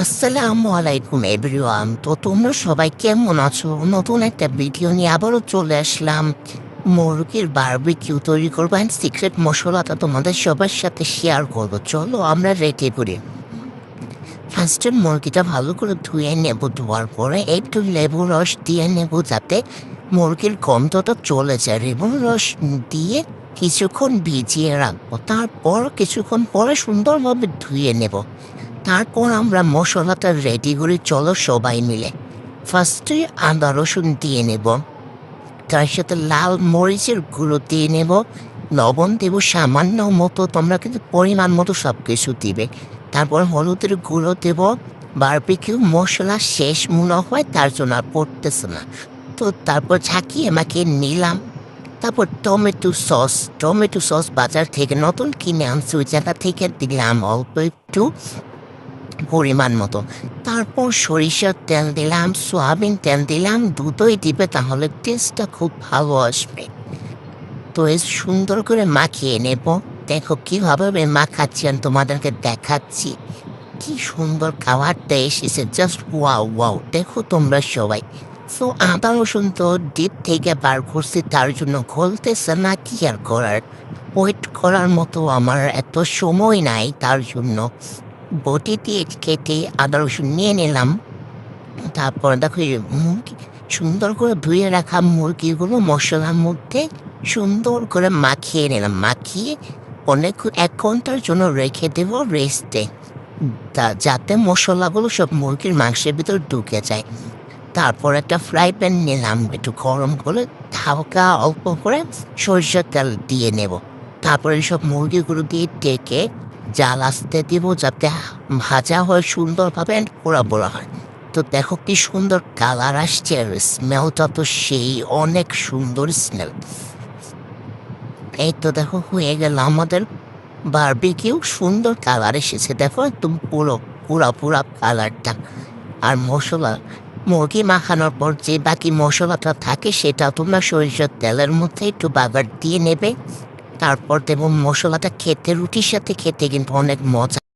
আসসালামু আলাইকুম এভরিওয়ান। তো তোমরা সবাই কেমন আছো? নতুন একটা ভিডিও নিয়ে আবারও চলে আসলাম। মুরগির বারবিকিউ তৈরি করবো অ্যান্ড সিক্রেট মশলাটা তোমাদের সবার সাথে শেয়ার করবো। চলো আমরা রেডি করি। ফার্স্টে মুরগিটা ভালো করে ধুয়ে নেব। ধোয়ার পরে একটু লেবুর রস দিয়ে নেব যাতে মুরগির গন্ধটা চলে যায়। লেবুর রস দিয়ে কিছুক্ষণ ভিজিয়ে রাখবো। তারপর কিছুক্ষণ পরে সুন্দরভাবে ধুয়ে নেব। তারপর আমরা মশলাটা রেডি করি, চলো সবাই মিলে। ফার্স্টে আদা রসুন দিয়ে নেব, তার সাথে লাল মরিচের গুঁড়ো দিয়ে নেব, লবণ দেবো সামান্য মতো, তোমরা কিন্তু পরিমাণ মতো সব কিছু দিবে। তারপর হলুদের গুঁড়ো দেব। বারবিকিউ মশলা শেষ মনে হয় তার জন্য আর পড়তেছে না, তো তারপর ঝাঁকিয়ে মাখিয়ে নিলাম। তারপর টমেটো সস বাজার থেকে নতুন কিনে আনছি, ওই জায়গা থেকে দিলাম অল্প একটু পরিমাণ মতো। তারপর সরিষার তেল দিলাম, সয়াবিন তেল দিলাম, দুটোই দিবে তাহলে টেস্টটা খুব ভালো আসবে। তো এই সুন্দর করে মাখিয়ে নেব। দেখো কীভাবে আমি মাখাচ্ছি, আমি তোমাদেরকে দেখাচ্ছি। কি সুন্দর খাবারটা এসেছে, জাস্ট ওয়াও ওয়াও। দেখো তোমরা সবাই। সো আদা রসুন তো ডিপ থেকে বার করছি, তার জন্য ঘলতেছে না, কি আর করার। ওয়েট করার মতো আমার এত সময় নাই, তার জন্য বটি দিয়ে কেটে আদা রসুন নিয়ে নিলাম। তারপর দেখো এই মুরগি সুন্দর করে ধুয়ে রাখা মুরগিগুলো মশলার মধ্যে সুন্দর করে মাখিয়ে নিলাম। মাখিয়ে অনেক 1 ঘন্টার জন্য রেখে দেবো রেস্টে, যাতে মশলাগুলো সব মুরগির মাংসের ভিতর ঢুকে যায়। তারপর একটা ফ্রাই প্যান নিলাম, একটু গরম করে হালকা অল্প করে সরিষার তেল দিয়ে নেব। তারপরে সব মুরগিগুলো দিয়ে ডেকে জাল আসতে দিব যাতে ভাজা হয় সুন্দরভাবে and পোড়া পোড়া হয়। তো দেখো কি সুন্দর কালার আসছে, আর স্মেলটা তো সেই অনেক সুন্দর স্মেল। এই তো দেখো হয়ে গেল আমাদের বারবিকিউ, সুন্দর কালার এসেছে। দেখো একদম পুরা কালারটা। আর মশলা মুরগি মাখানোর পর যে বাকি মশলাটা থাকে সেটা তোমরা সরিষার তেলের মধ্যে একটু বাগার দিয়ে নেবে। তারপর দেবো মশলাটা, খেতে রুটির সাথে খেতে কিন্তু অনেক মজা।